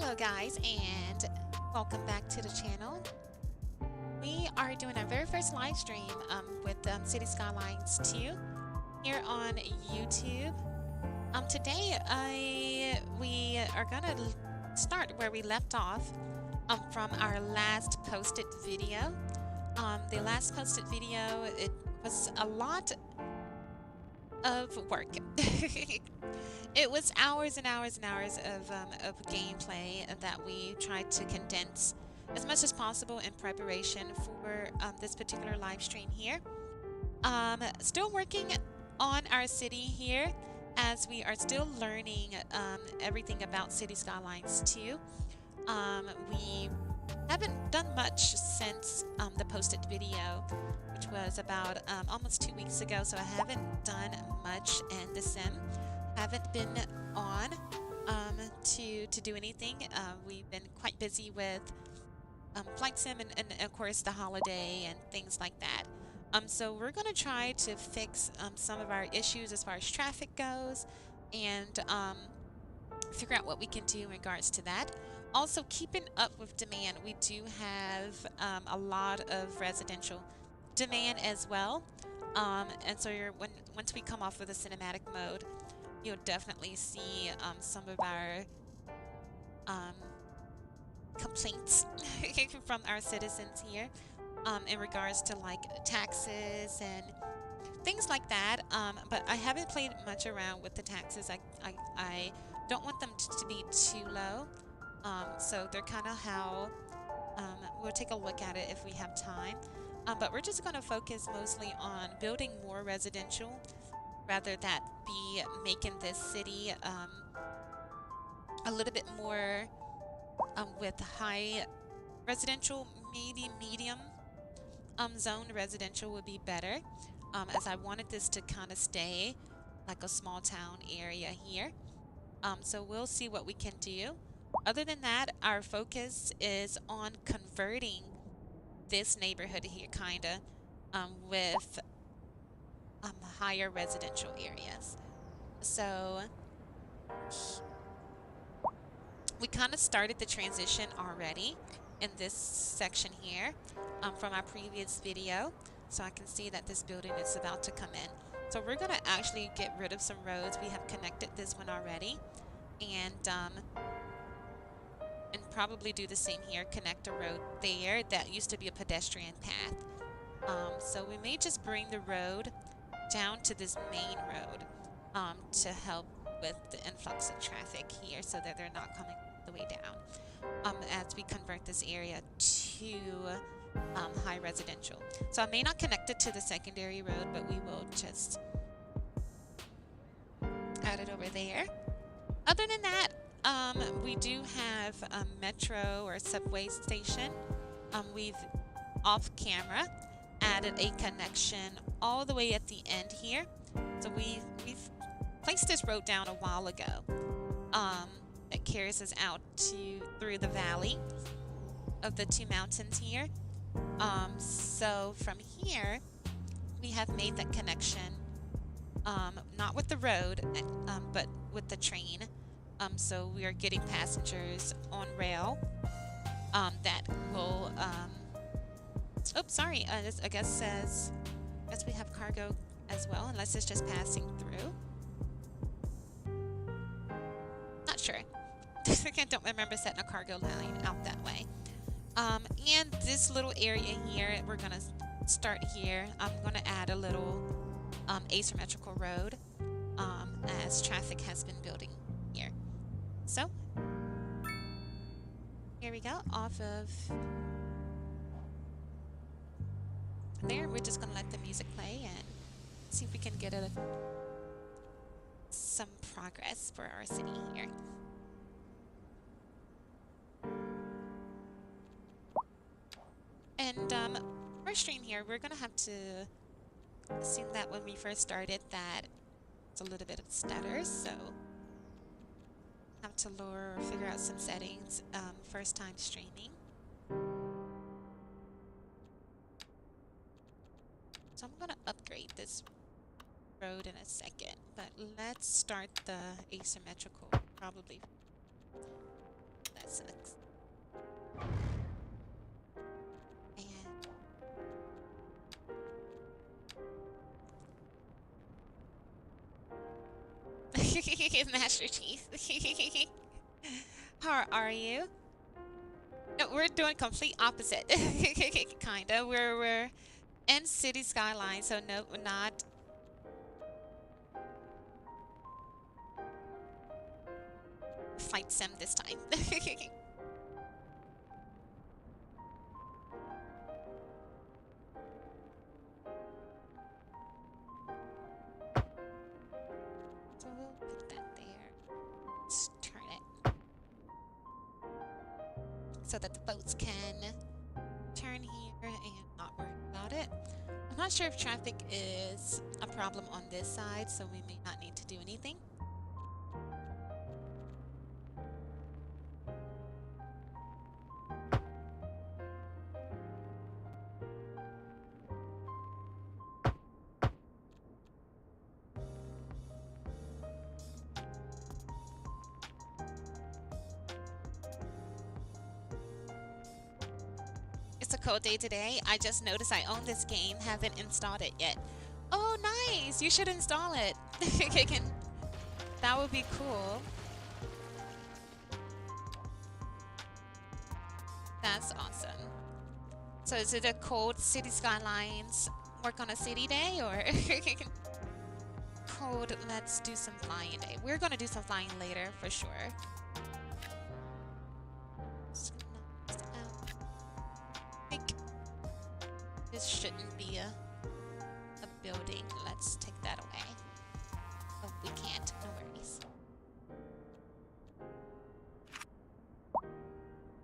Hello guys, and welcome back to the channel. We are doing our very first live stream with Cities Skylines 2 here on YouTube. Today we are gonna start where we left off from our last posted video. The last posted video, it was a lot of work. It was hours and hours and hours of gameplay that we tried to condense as much as possible in preparation for this particular live stream here. Still working on our city here as we are still learning everything about Cities Skylines 2. We haven't done much since the posted video, which was about almost 2 weeks ago, so I haven't done much in the sim. Haven't been on to do anything. We've been quite busy with flight sim and of course the holiday and things like that. So we're gonna try to fix some of our issues as far as traffic goes, and figure out what we can do in regards to that. Also, keeping up with demand. We do have a lot of residential demand as well, and so once we come off of the cinematic mode, you'll definitely see some of our complaints from our citizens here in regards to like taxes and things like that. But I haven't played much around with the taxes. I don't want them to be too low. So they're kind of how we'll take a look at it if we have time. But we're just going to focus mostly on building more residential, rather that be making this city a little bit more with high residential, maybe medium zone residential would be better, as I wanted this to kind of stay like a small town area here. So we'll see what we can do. Other than that, our focus is on converting this neighborhood here kinda with higher residential areas. So we kind of started the transition already in this section here from our previous video. So I can see that this building is about to come in. So we're going to actually get rid of some roads. We have connected this one already, and probably do the same here, connect a road there that used to be a pedestrian path. So we may just bring the road down to this main road to help with the influx of traffic here, so that they're not coming the way down as we convert this area to high residential. So I may not connect it to the secondary road, but we will just add it over there. Other than that, we do have a metro or subway station. We've off camera added a connection all the way at the end here. So we've placed this road down a while ago that carries us out through the valley of the two mountains here. So from here we have made that connection, not with the road, but with the train. So we are getting passengers on rail that will oops, sorry, this I guess says we have cargo as well, unless it's just passing through. Not sure. I don't remember setting a cargo line out that way. And this little area here, we're gonna start here. I'm gonna add a little asymmetrical road as traffic has been building here. So here we go, off of there. We're just gonna let the music play and see if we can get some progress for our city here. And first stream here, we're gonna have to assume that when we first started that it's a little bit of stutters, so have to lower or figure out some settings first time streaming. So I'm gonna upgrade this road in a second, but let's start the asymmetrical, probably that sucks. And Master Chief. How are you? No, we're doing complete opposite. Kinda. We're in Cities Skylines, so no, we're not. Flight sim this time. So we'll put that there. Let's turn it so that the boats can turn here and not worry about it. I'm not sure if traffic is a problem on this side, so we may not need to do anything. It's a cold day today. I just noticed I own this game, haven't installed it yet. Oh, nice! You should install it. That would be cool. That's awesome. So is it a cold City Skylines work on a city day, or cold let's do some flying day? We're gonna do some flying later for sure. I think this shouldn't be a building. Let's take that away. Oh, we can't. No worries.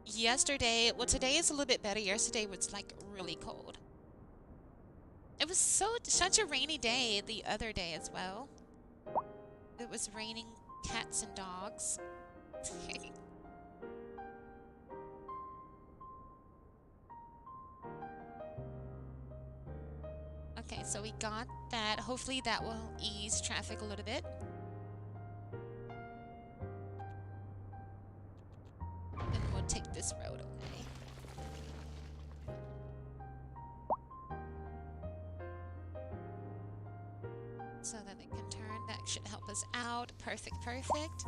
Yesterday, well, today is a little bit better. Yesterday was like really cold. It was such a rainy day the other day as well. It was raining cats and dogs. Okay, so we got that. Hopefully that will ease traffic a little bit. Then we'll take this road away. So that they can turn. That should help us out. Perfect, perfect.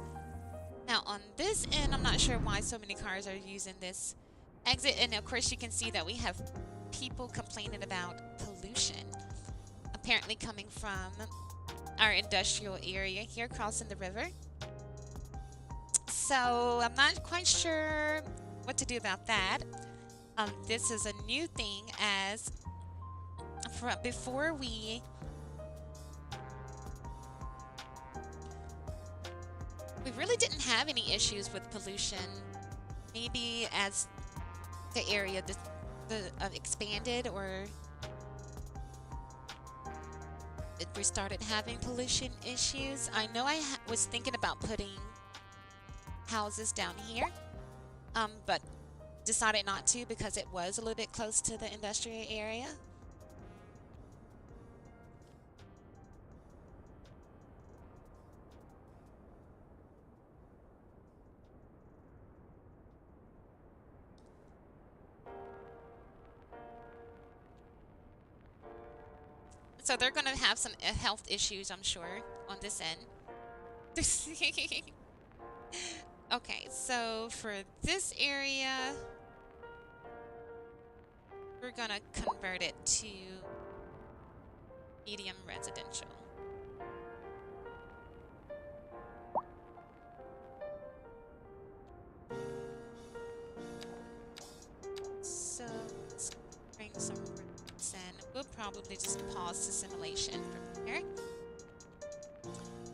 Now on this end, I'm not sure why so many cars are using this exit. And of course you can see that we have people complaining about pollution. Apparently coming from our industrial area here crossing the river. So I'm not quite sure what to do about that. This is a new thing as before we really didn't have any issues with pollution. Maybe as the area expanded, or we started having pollution issues. I know I was thinking about putting houses down here, but decided not to because it was a little bit close to the industrial area. So they're going to have some health issues, I'm sure, on this end. Okay, so for this area, we're going to convert it to medium residential. So let's bring some roads in. We'll probably just pause the simulation from here.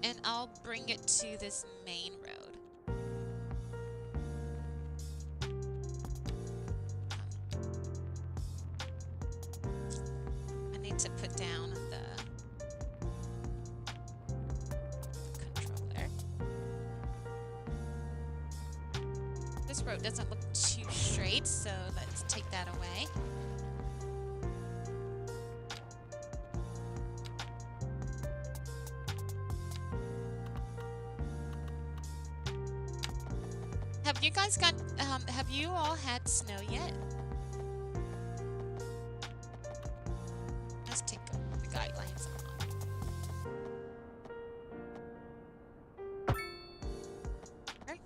And I'll bring it to this main road. I need to put down the controller. This road doesn't look too straight, so let's take that away. Have you guys got, have you all had snow yet? Let's take the guidelines off. Okay.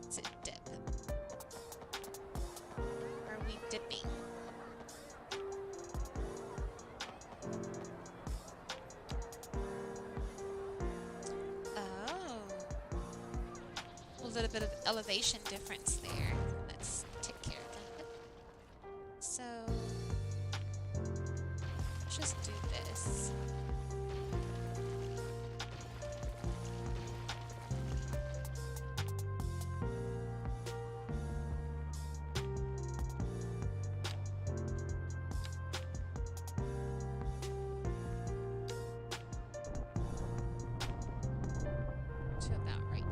Is it dip? Are we dipping? Oh. A little bit of elevation difference there. Let's take care of that. So, let's just do this. To about right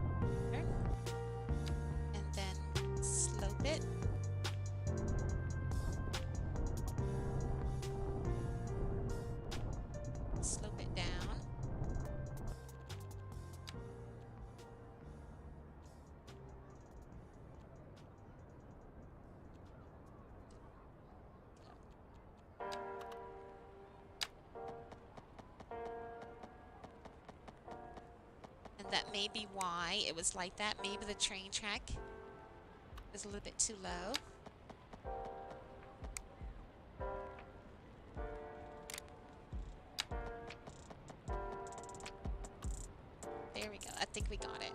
there. And then slope it. Slope it down. And that may be why it was like that. Maybe the train track is a little bit too low. There we go. I think we got it.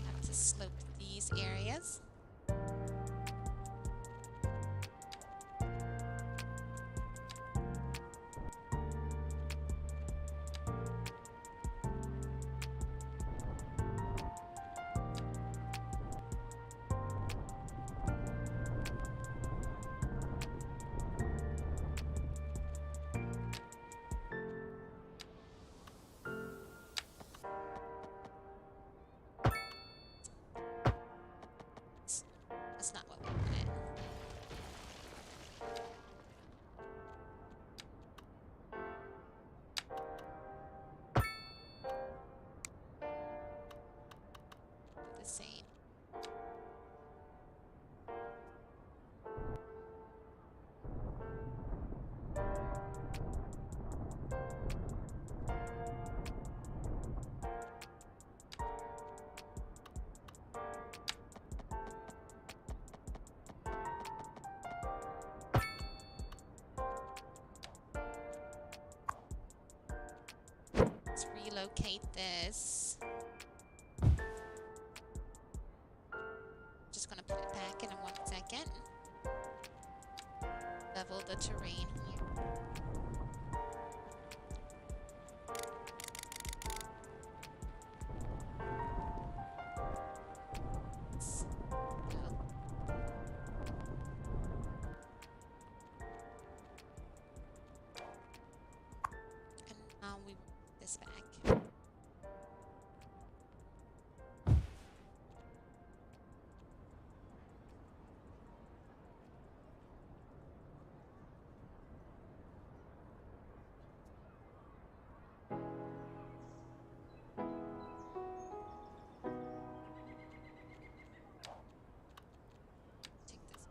Have to slope these areas. That's not what we wanted. The same. Let's relocate this. Just gonna put it back in 1 second. Level the terrain here. Let's go. And now we move this back. Take this.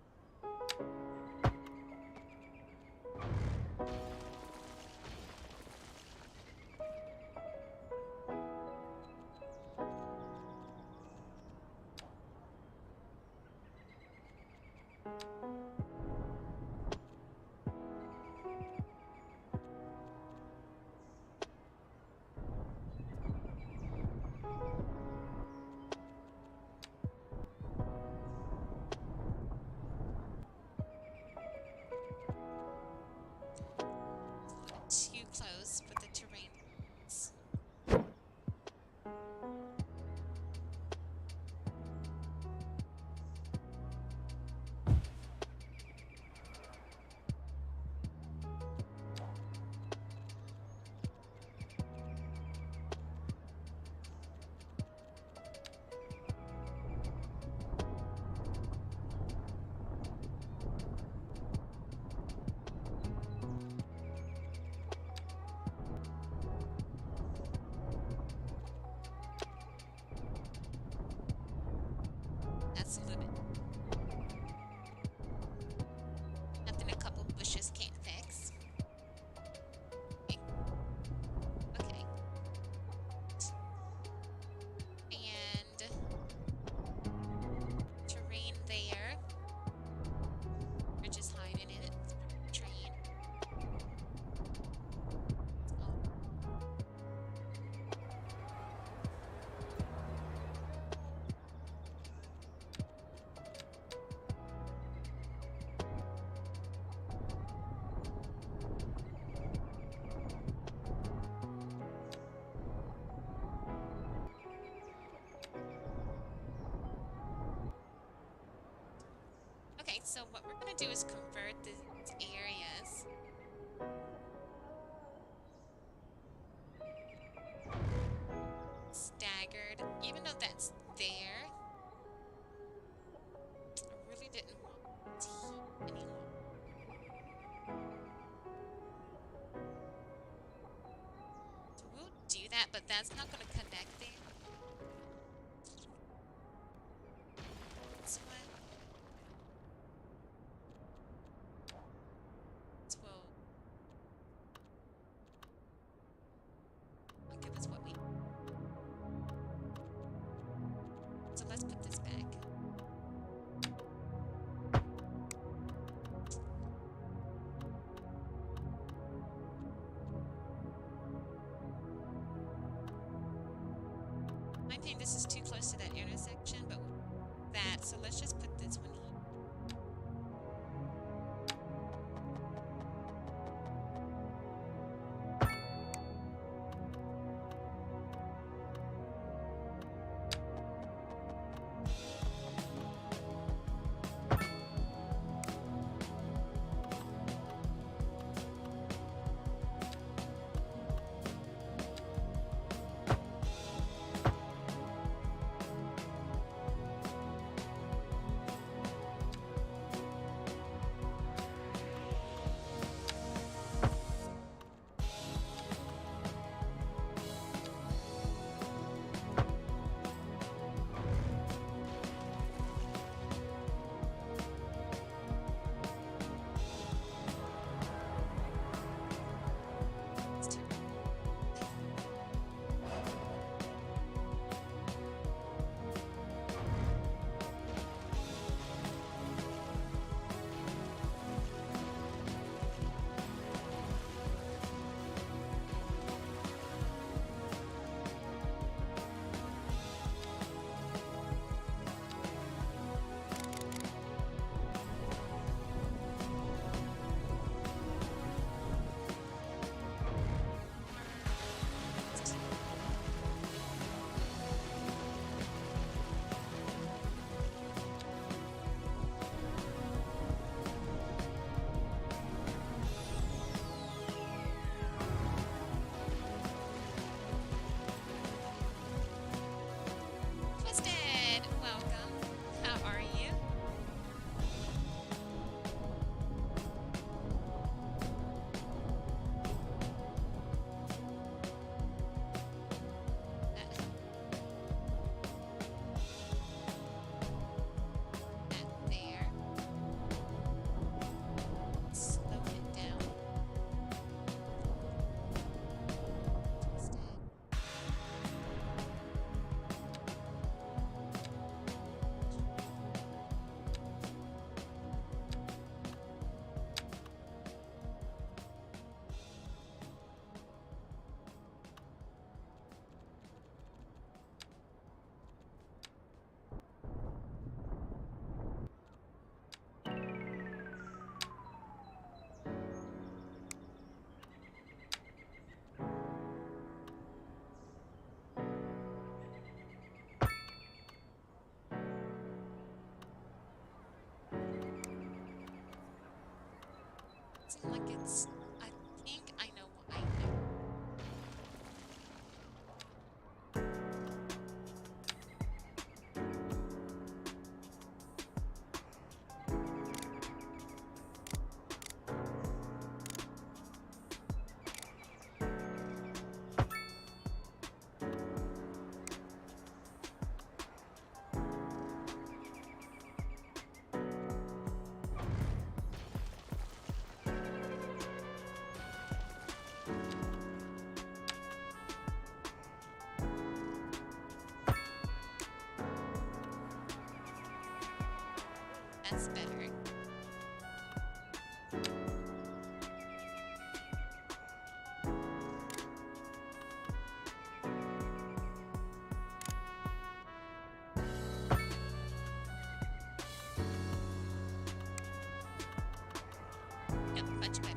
Okay, so what we're gonna do is convert these areas. Staggered, even though that's there, I really didn't want it any longer. So we'll do that, but that's not gonna connect there. This one. This will give us what we. So let's put this back. I think this is too close to that intersection, but that, so let's just put this one here. Twisted, welcome. How are you? That there. Slow it down. Twisted. Seems like it's. I think I know what I know. That's better. Yep, much better.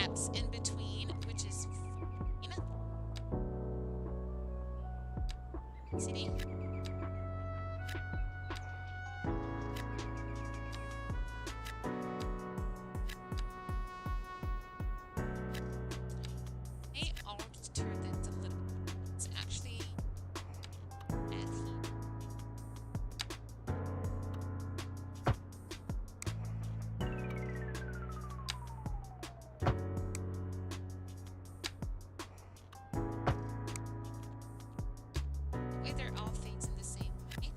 gaps in between, which is fine. City. May alter this a little. It's actually math here. The way they're all facing the same way.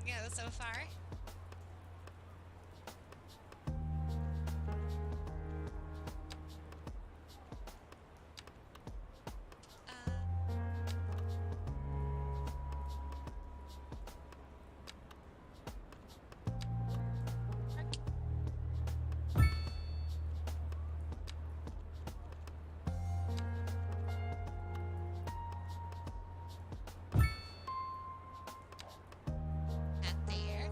Go so far. Not there.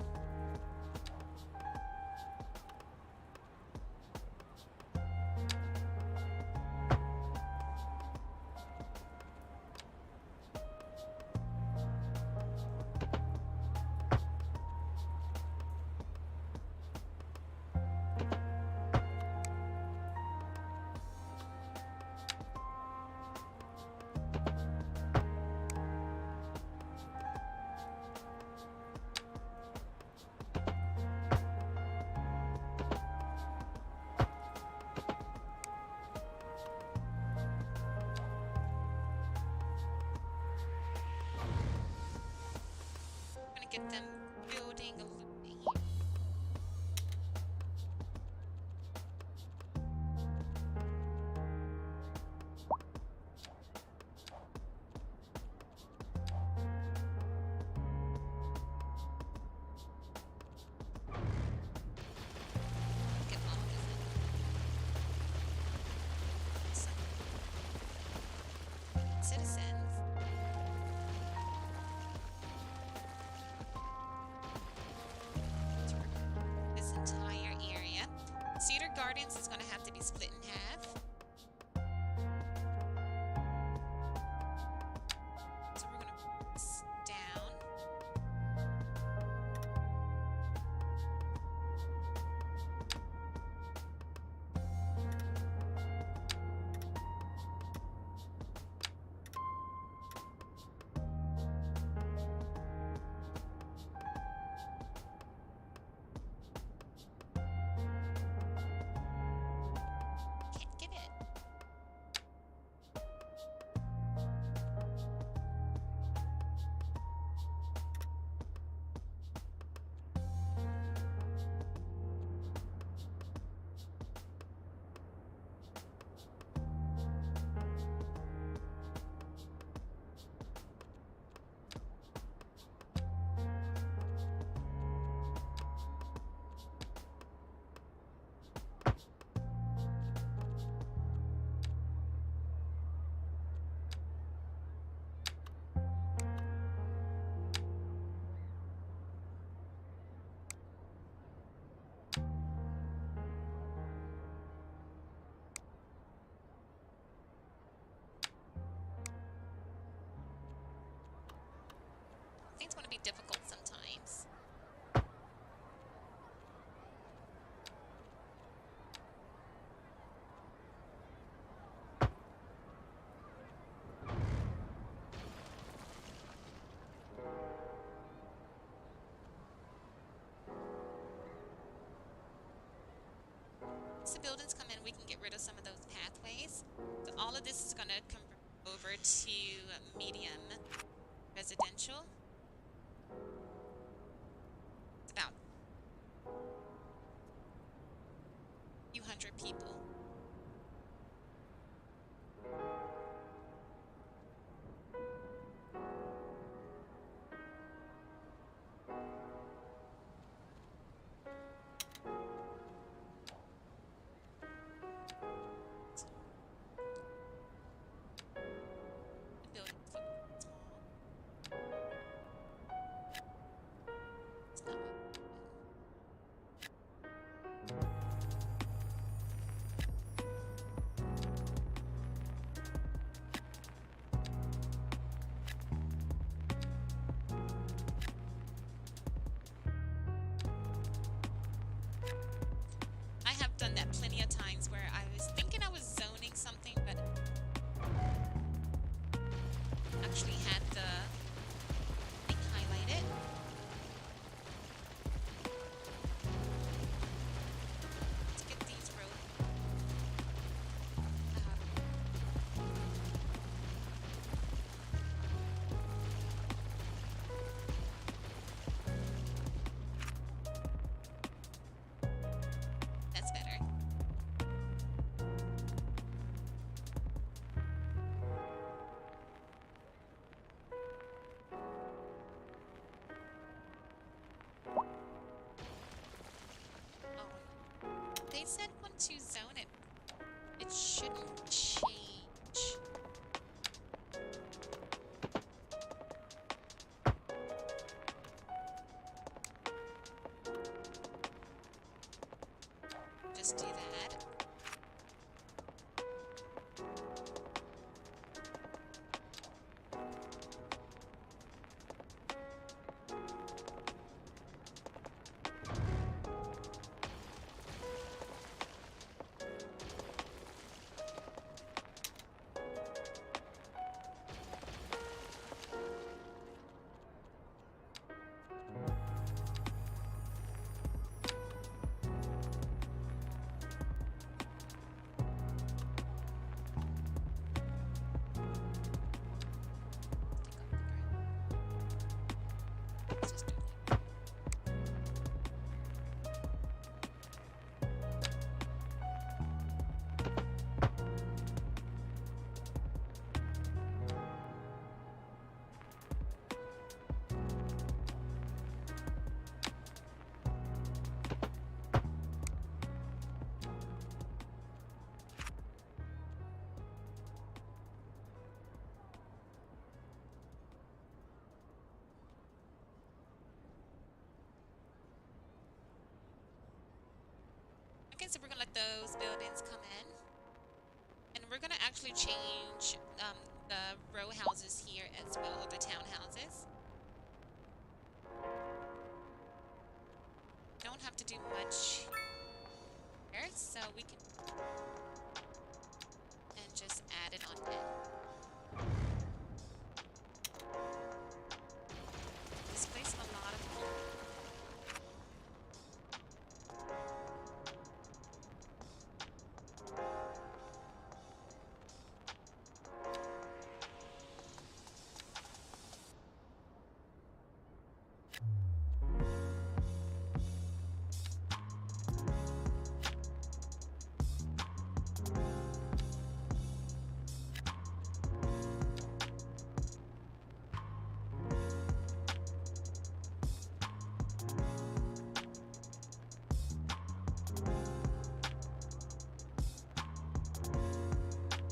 I'm gonna get them building a little bit here. Get all of this in. Citizens. This entire area. Cedar Gardens is going to have to be split in half. So we're going to put this down. once the buildings come in, we can get rid of some of those pathways. So all of this is going to convert over to medium residential. It's about a few hundred people. I have done that plenty of times where I was thinking I was zoning something, but actually had the thing highlighted. Let's get these roads. That's better. They said once you zone it, it shouldn't change. Just do that. Just do that. Okay, so we're gonna let those buildings come in, and we're gonna actually change the row houses here as well, or the townhouses. Don't have to do much here, so we can and just add it on in. Displace a lot of people.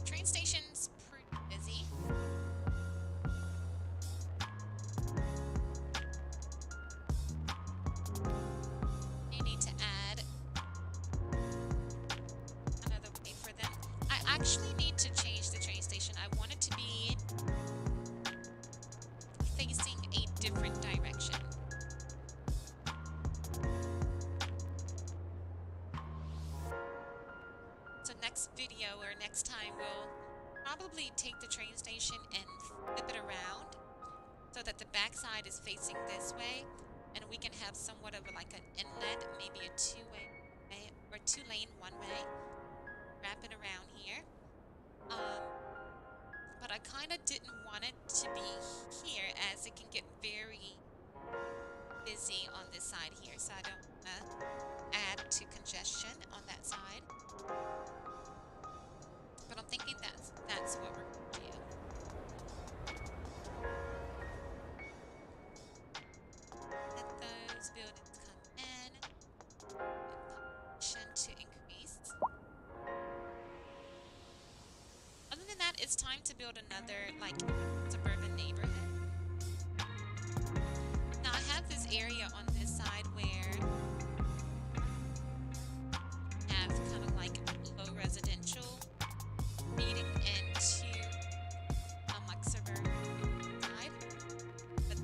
Train station's pretty busy. You need to add another way for them. I actually need to change the train station. I want it to be facing a different direction. So next video or next time we'll probably take the train station and flip it around so that the backside is facing this way, and we can have somewhat of like an inlet, maybe a two-way or two-lane one-way, wrapping around here. Um, but I kind of didn't want it to be here as it can get very busy on this side here, so I don't want to add to congestion on that side. But I'm thinking that's what we're going to do. Let those buildings come in. Population to increase. Other than that, it's time to build another like suburban neighborhood. Now I have this area on this side where I have kind of like low residential feeding into like suburban side, but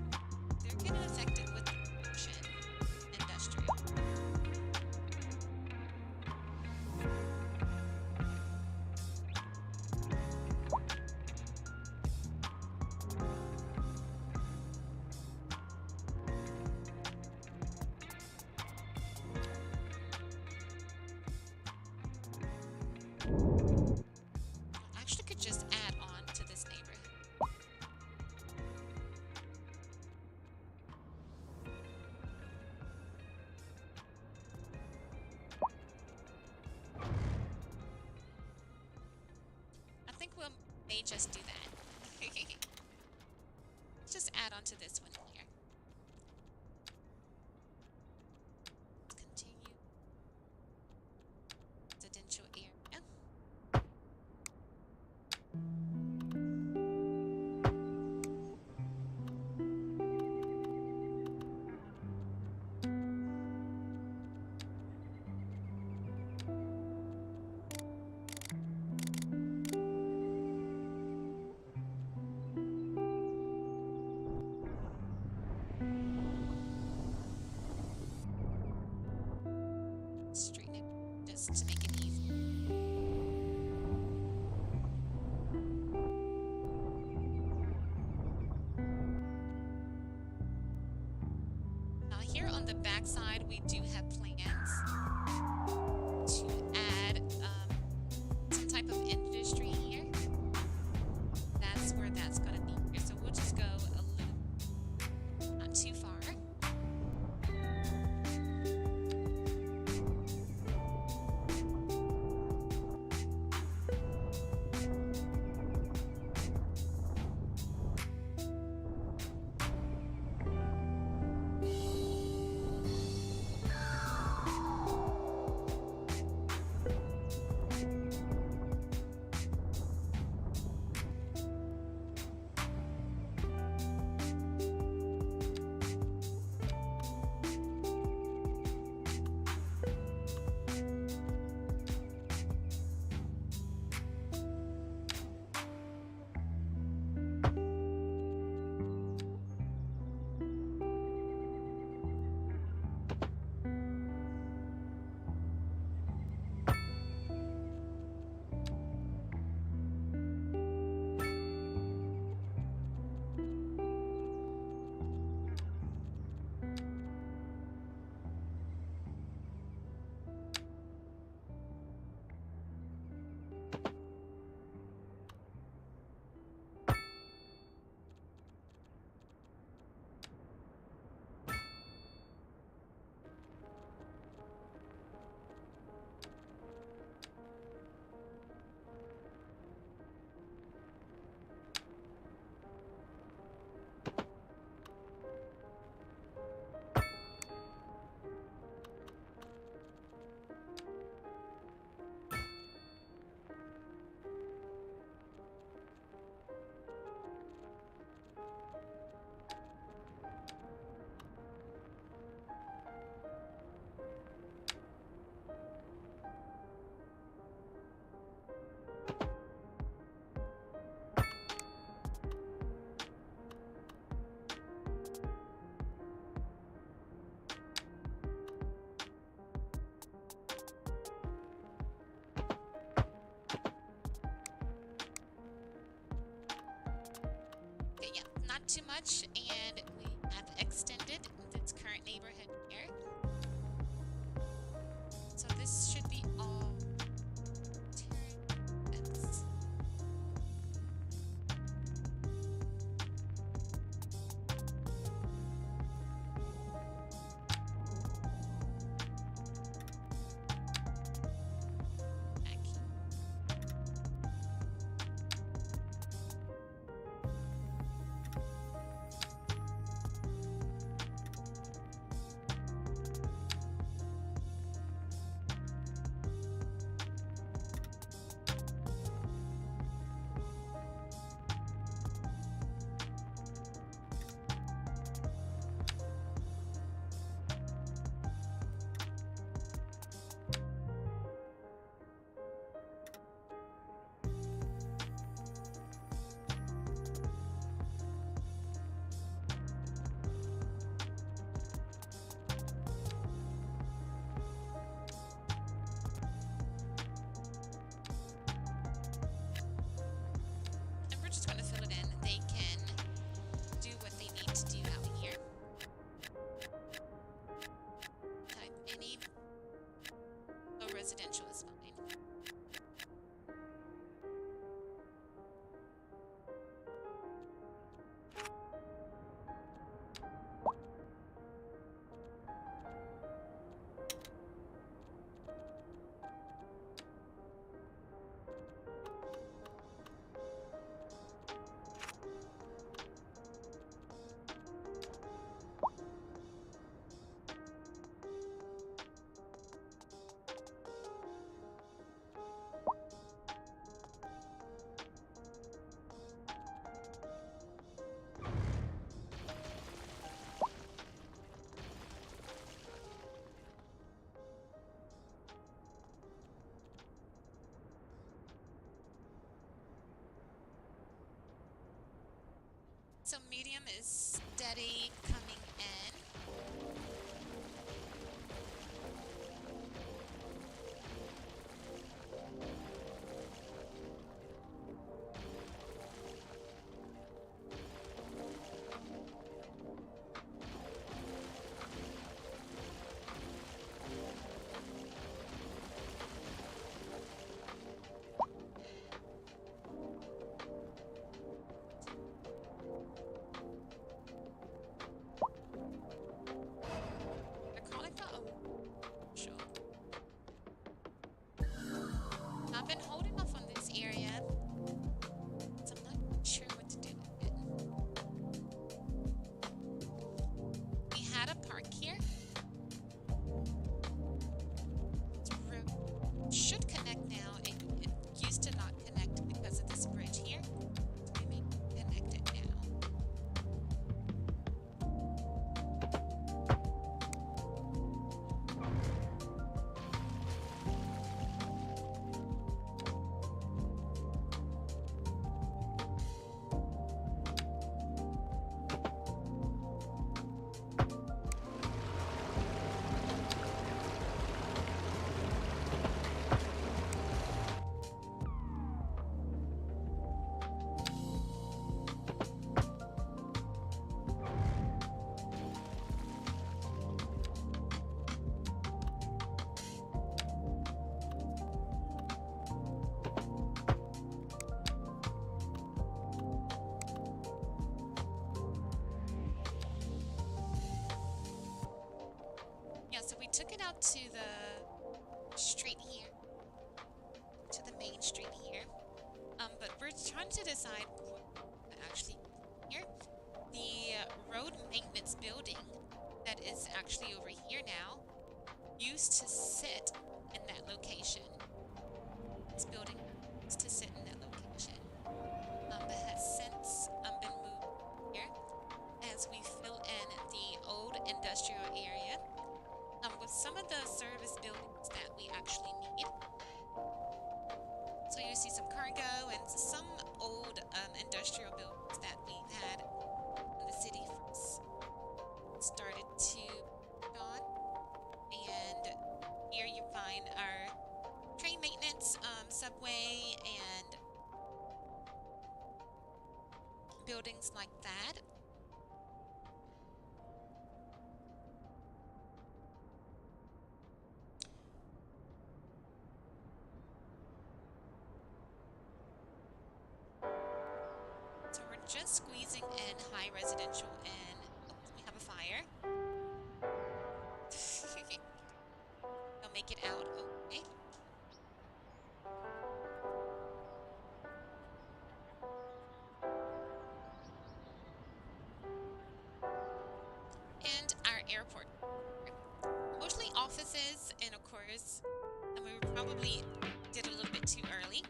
they're getting affected with pollution, industrial. Actually could just add on to this neighborhood. I think we may just do that. Let's just add on to this one here. Let's continue. Residential area. Street name just to make it easy. Now here on the back side, we do have plans to add some type of industry here. That's where that's going to be here. So we'll just go a little, not too far. So medium is steady coming in. They're calling for a show. I've been holding off on this area, so I'm not sure what to do with it. We had a park here. Road should connect now. It used to not connect because of this bridge here. We may connect it now. Yeah, so we took it out to the street here, to the main street here. But we're trying to decide what actually here. The road maintenance building that is actually over here now used to sit in that location. This building used to sit in that location. But has since been moved here as we fill in the old industrial area with some of the service buildings that we actually need. So you see some cargo and some old industrial buildings that we had when the city first started to put on. And here you find our train maintenance, subway, and buildings like that. So we're just squeezing in high residential and oh, we have a fire. They'll make it out okay. And our airport. Mostly offices, and of course, and we probably did a little bit too early.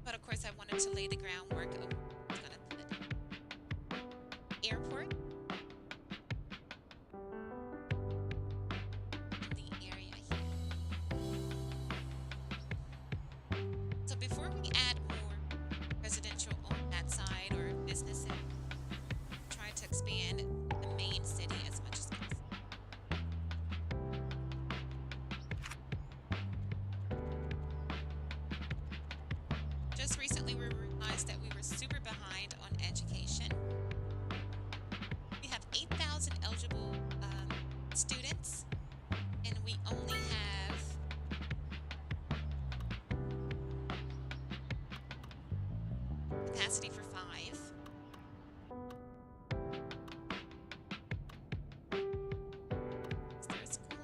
But of course, I wanted to lay the groundwork of what's gonna put airport in the area here. So before we add more residential on that side or businesses, try to expand the main city as much as possible. Just recently, we realized that we were super behind on education. We have 8,000 eligible students, and we only have capacity for 5. Is there a school?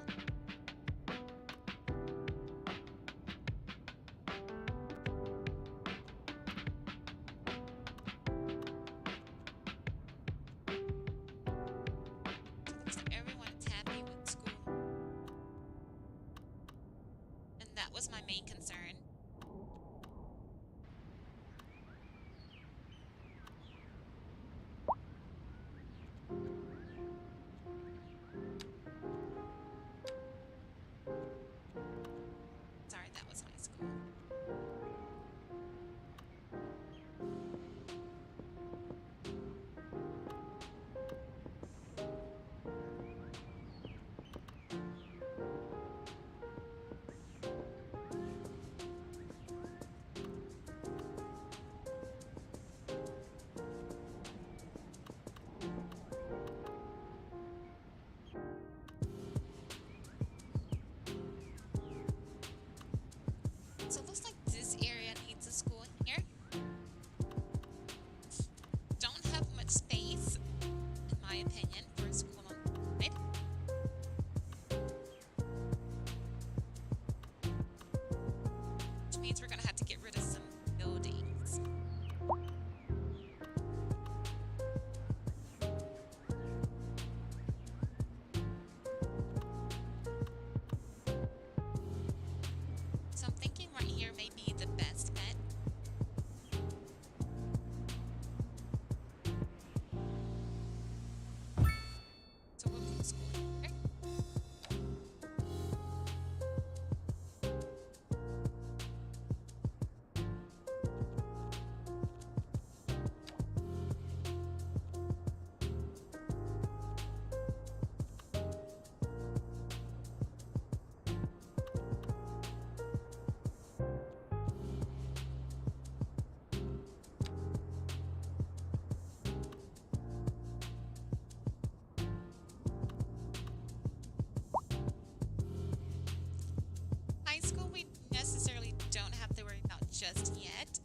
just yet.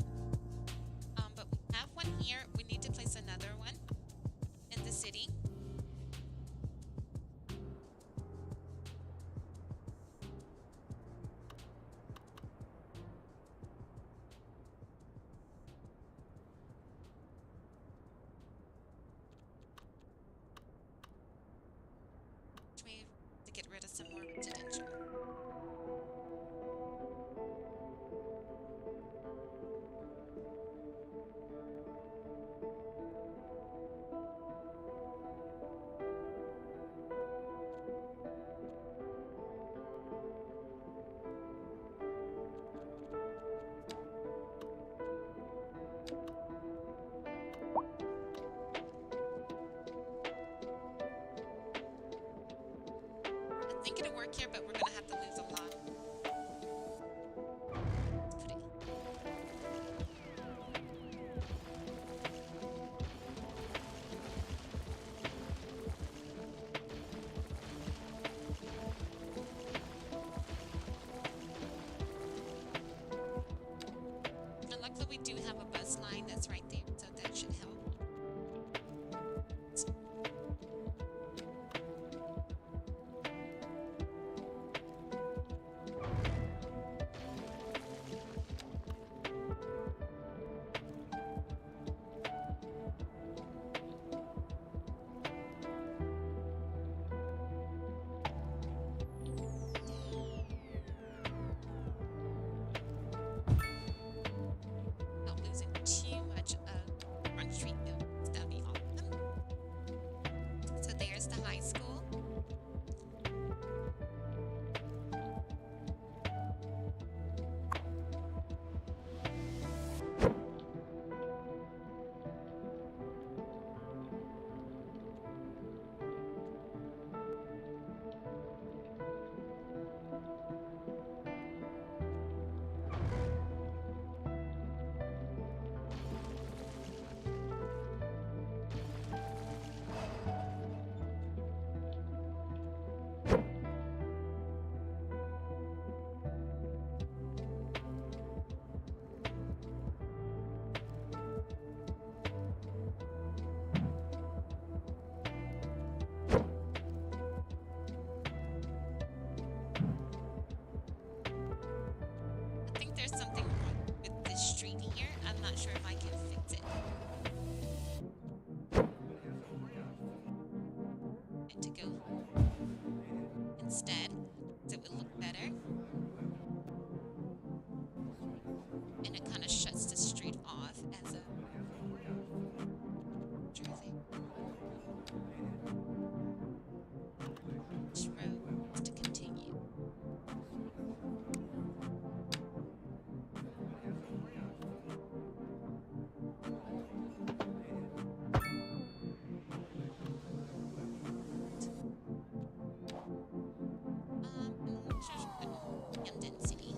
But we have one here. We need to place another one in the city. We have to get rid of some more residential. I think it'll work here, but we're gonna have to lose a lot. Let's put it. And luckily we do have a bus line that's right there, so that should help. Not losing too much of Front Street buildings. That'd be awesome. So there's the high school. I think there's something wrong with this street here. I'm not sure if I can fix it. And to go instead, it would look better. And it kind of shuts the street off as a Jersey. Which road is to continue? And density.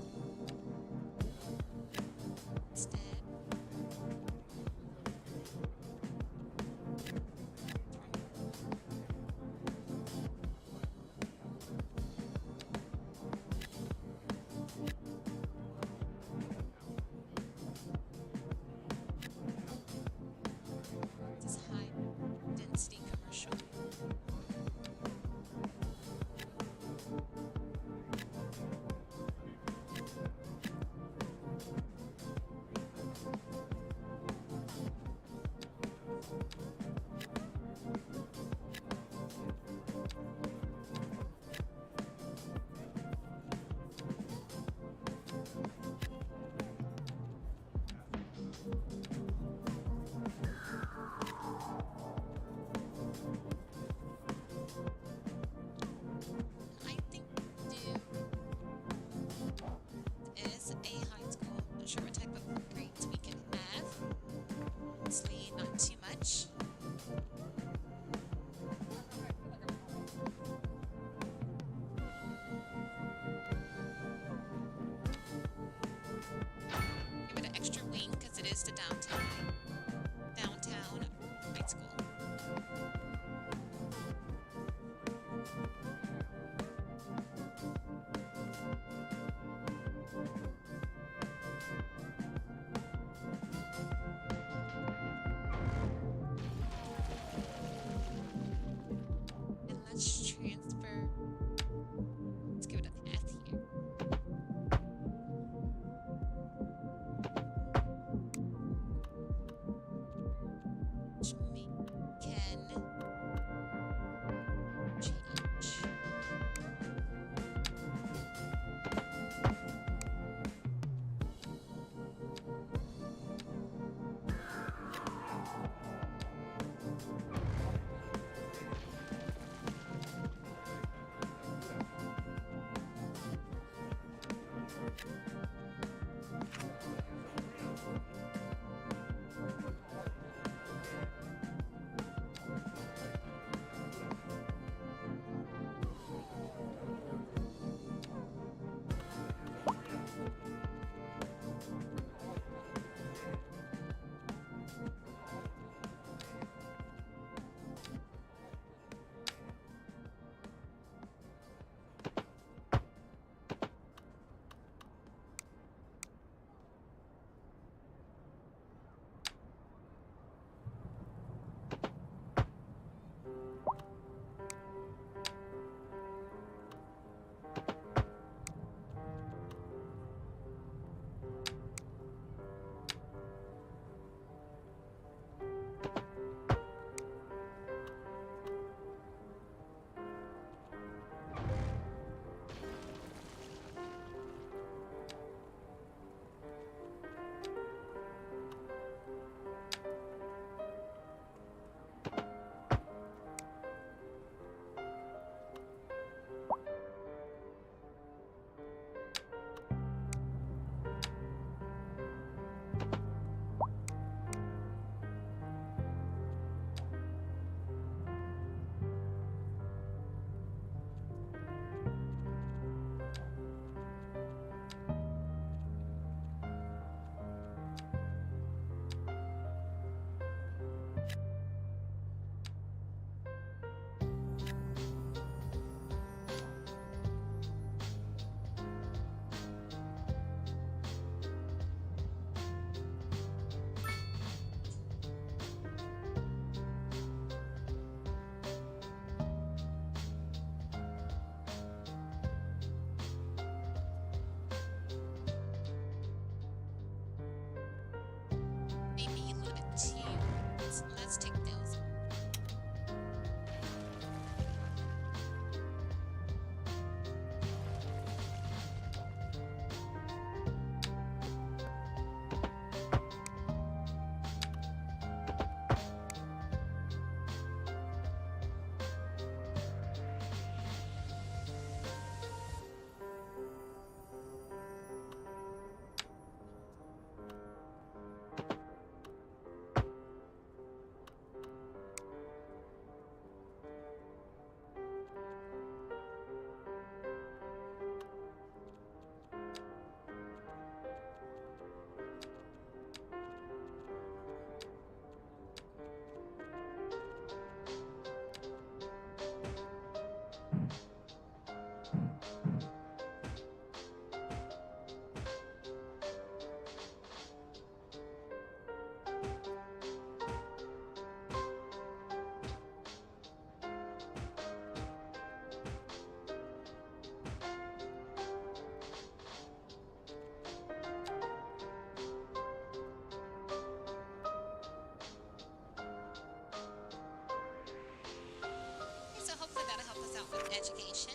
education.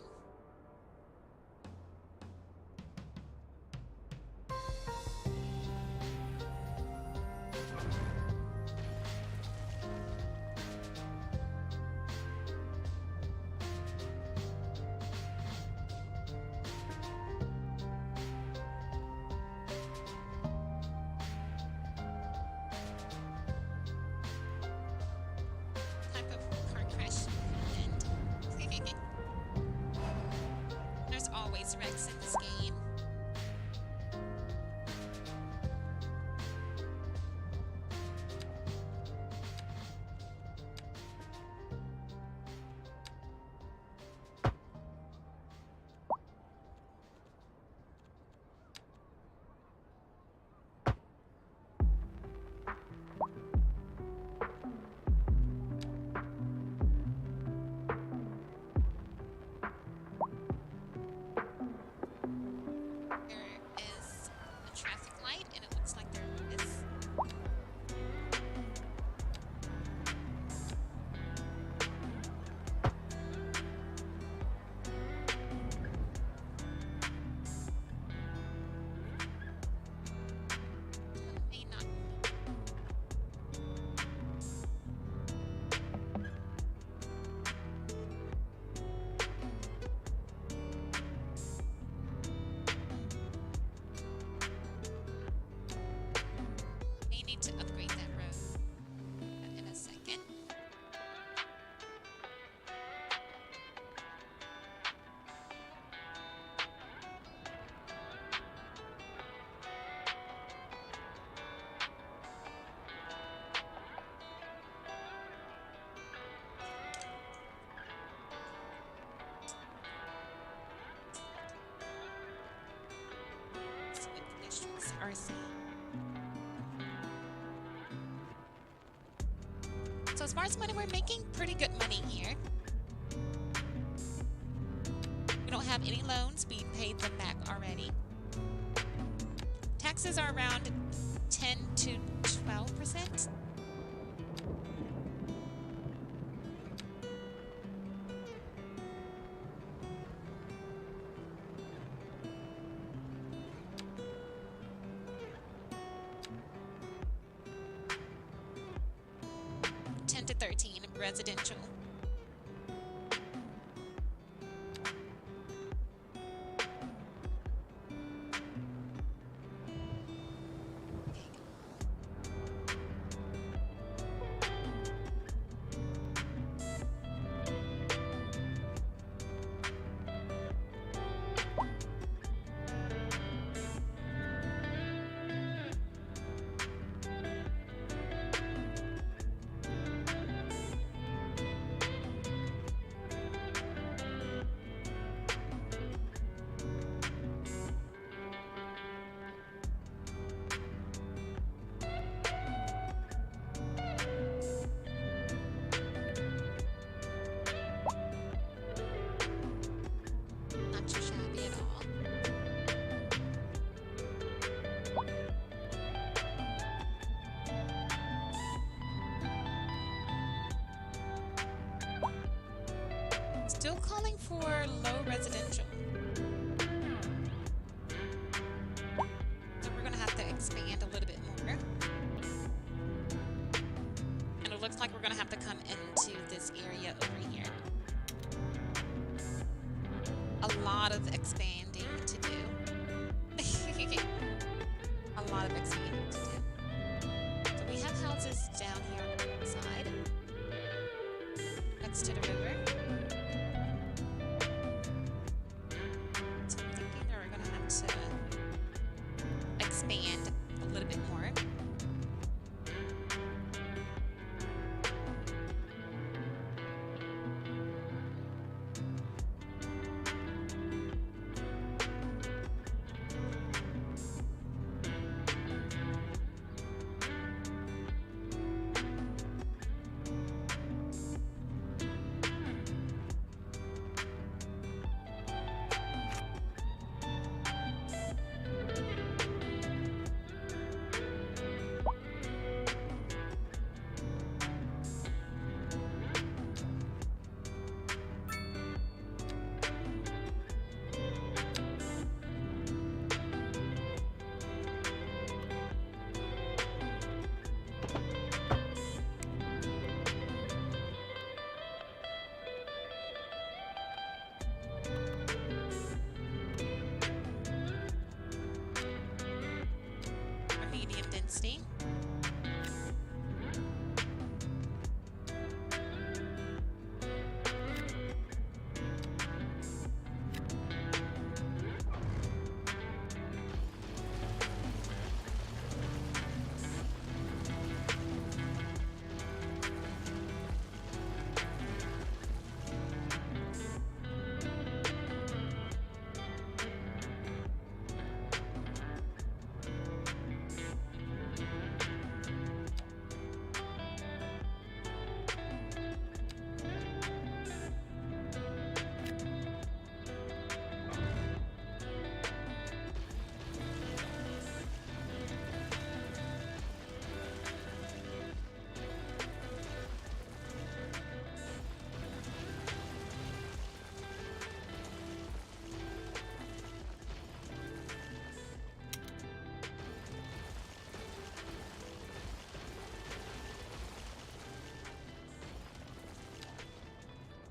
Type of car crash and there's always wrecks in this game. There is a traffic light, and it looks like there is. May not. May need to upgrade that road in a second. See what pedestrians are seeing. So as far as money, we're making pretty good money here. We don't have any loans. We paid them back already. Taxes are around 10 to 12%. To 13 residential. Not too shabby at all. Still calling for low residential. So we're gonna have to expand a little bit more. And it looks like we're gonna have to come into this area over here. A lot of expanding to do. A lot of expanding to do. So we have houses down here on the side, next to the river. So I'm thinking that we're gonna have to expand a little bit more. testing.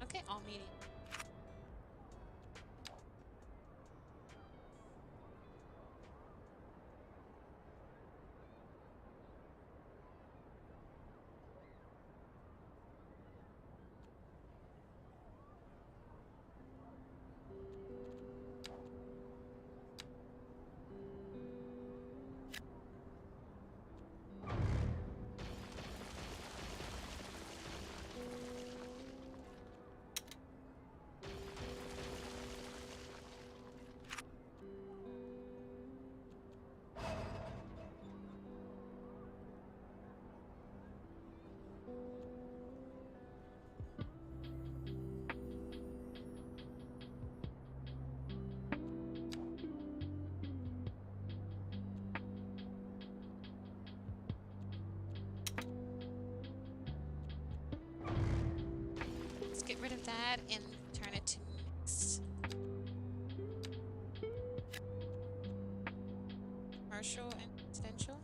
Okay, all medium. Let's get rid of that and turn it to mixed. Commercial and residential.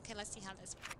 Okay, let's see how this works.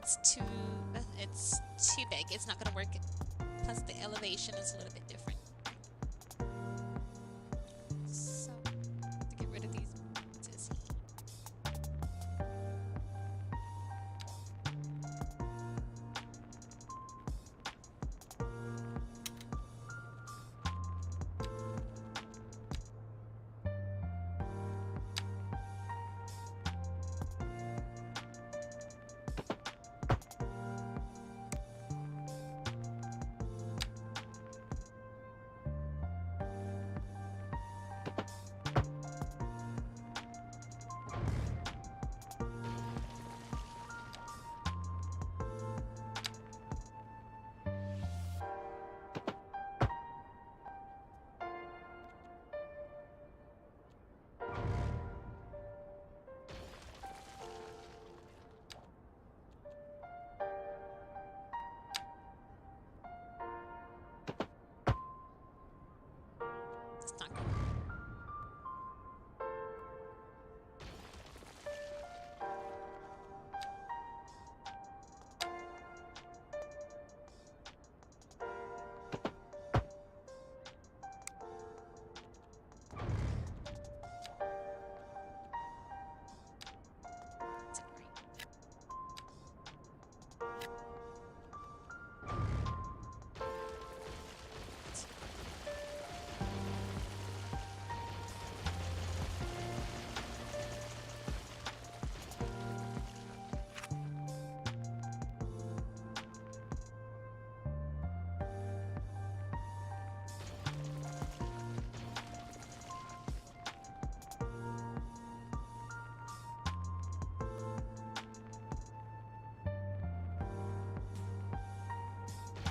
it's too big. It's not gonna work. Plus the elevation is a little bit different. So to get rid of these boxes. It's not gonna it's right.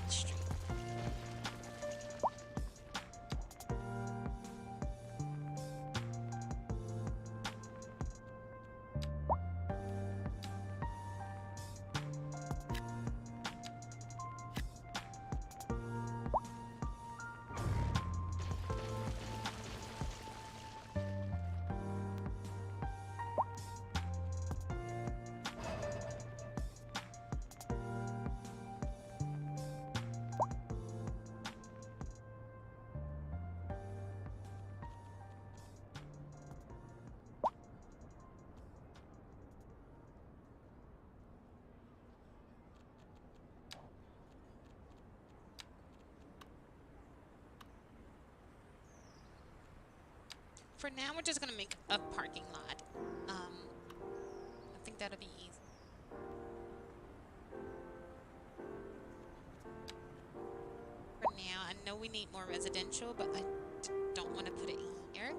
Street. For now, we're just gonna make a parking lot. I think that'll be easy. For now, I know we need more residential, but I don't want to put it here.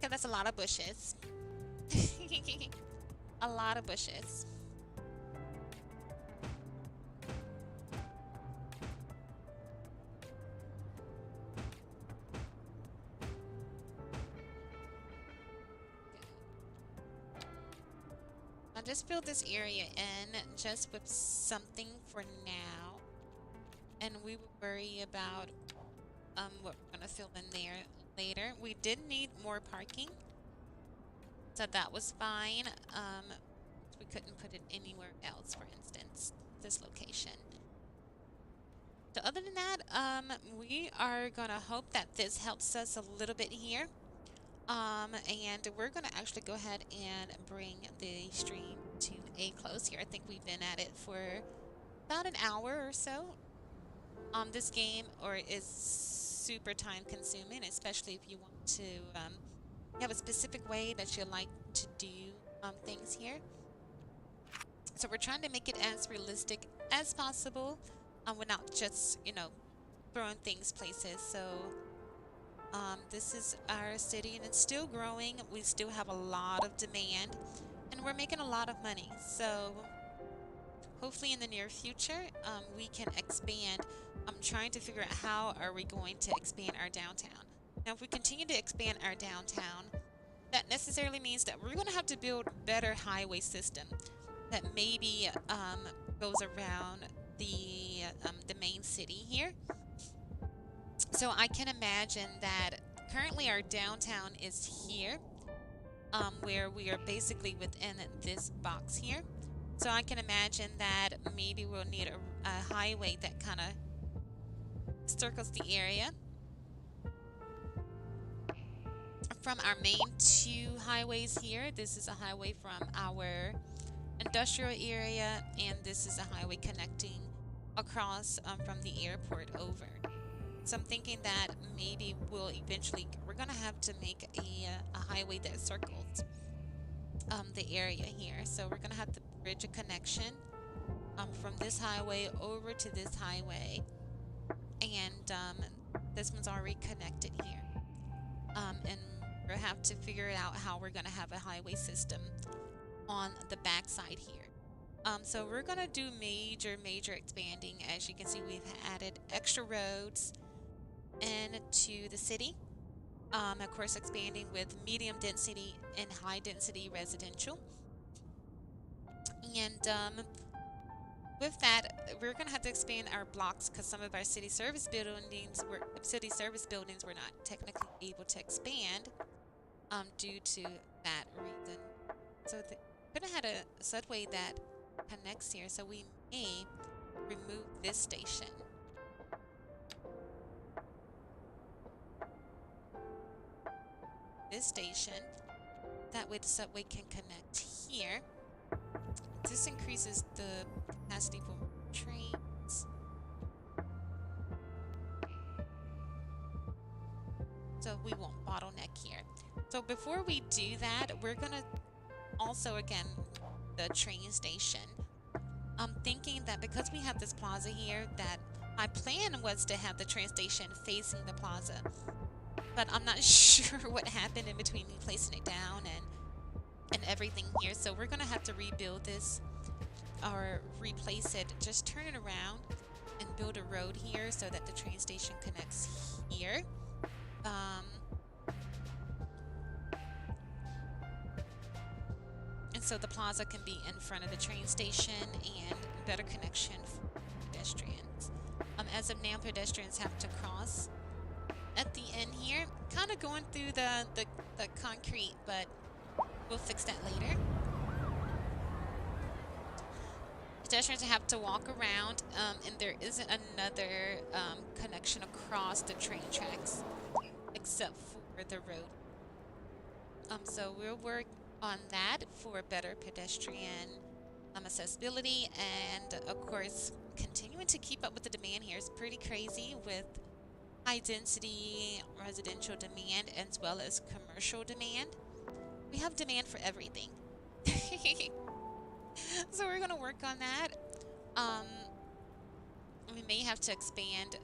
Okay, that's a lot of bushes. A lot of bushes. I'll just fill this area in just with something for now. And we will worry about what we're gonna fill in there later. We did need more parking, so that was fine. We couldn't put it anywhere else, for instance, this location. So other than that, we are gonna hope that this helps us a little bit here. And we're gonna actually go ahead and bring the stream to a close here. I think we've been at it for about an hour or so. This game is super time consuming, especially if you want to have a specific way that you like to do things here. So we're trying to make it as realistic as possible without just, throwing things places. So this is our city and it's still growing. We still have a lot of demand and we're making a lot of money. So hopefully in the near future, we can expand. I'm trying to figure out how are we going to expand our downtown. Now, if we continue to expand our downtown, that necessarily means that we're going to have to build better highway system that maybe goes around the main city here. So I can imagine that currently our downtown is here, where we are basically within this box here. So I can imagine that maybe we'll need a highway that kind of circles the area. From our main two highways here, this is a highway from our industrial area, and this is a highway connecting across from the airport over. So I'm thinking that maybe we're gonna have to make a highway that circles the area here. So we're gonna have to bridge a connection from this highway over to this highway, and this one's already connected here. And we'll have to figure out how we're gonna have a highway system on the backside here. So we're gonna do major expanding. As you can see, we've added extra roads into the city. Of course, expanding with medium density and high density residential. And with that, we're gonna have to expand our blocks because some of our city service buildings were not technically able to expand due to that reason. So we're gonna have a subway that connects here, so we may remove this station. This station, that way the subway can connect here. This increases the capacity for trains. So we won't bottleneck here. So before we do that, we're gonna also, again, the train station. I'm thinking that because we have this plaza here, that my plan was to have the train station facing the plaza. But I'm not sure what happened in between me placing it down and everything here. So we're gonna have to rebuild this or replace it. Just turn it around and build a road here so that the train station connects here. And so the plaza can be in front of the train station and better connection for pedestrians. As of now, pedestrians have to cross at the end here, kind of going through the concrete, but we'll fix that later. Pedestrians have to walk around, and there isn't another connection across the train tracks except for the road. So we'll work on that for better pedestrian accessibility, and of course continuing to keep up with the demand here is pretty crazy with high density residential demand as well as commercial demand. We have demand for everything. So we're gonna work on that. We may have to expand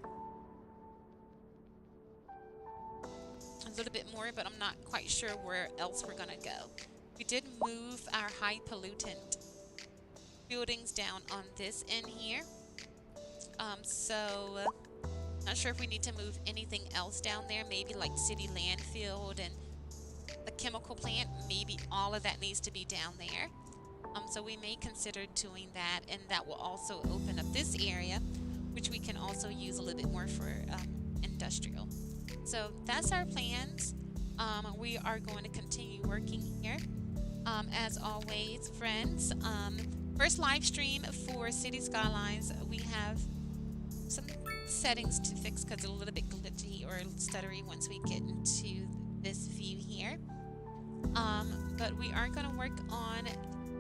a little bit more, but I'm not quite sure where else we're gonna go. We did move our high pollutant buildings down on this end here. So not sure if we need to move anything else down there, maybe like city landfill and the chemical plant, maybe all of that needs to be down there. So we may consider doing that, and that will also open up this area, which we can also use a little bit more for industrial. So that's our plans. We are going to continue working here. As always, friends, first live stream for Cities Skylines. We have some settings to fix because it's a little bit glitchy or stuttery once we get into this view here. But we are going to work on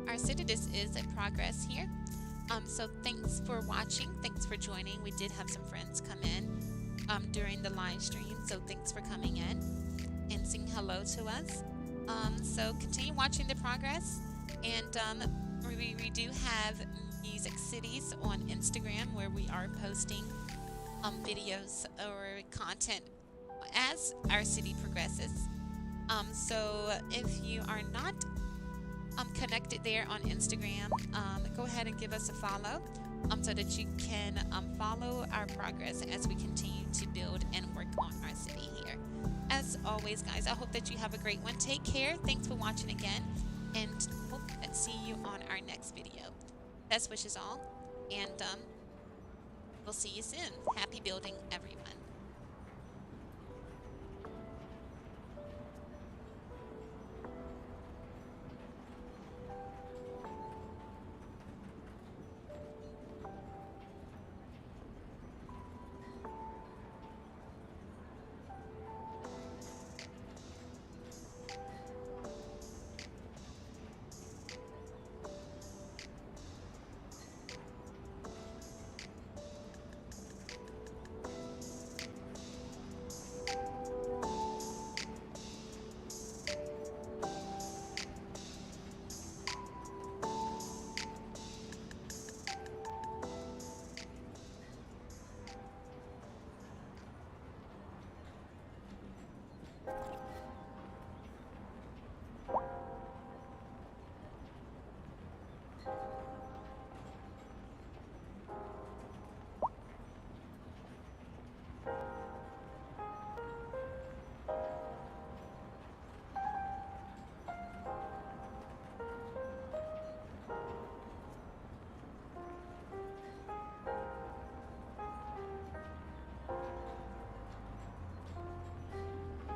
our city. This is a progress here. So thanks for watching. Thanks for joining. We did have some friends come in during the live stream. So thanks for coming in and saying hello to us. So continue watching the progress. And we do have Music Cities on Instagram where we are posting videos or content as our city progresses. So if you are not connected there on Instagram, go ahead and give us a follow so that you can follow our progress as we continue to build and work on our city here. As always, guys, I hope that you have a great one. Take care. Thanks for watching again, and hope to see you on our next video. Best wishes all, and we'll see you soon. Happy building, everyone.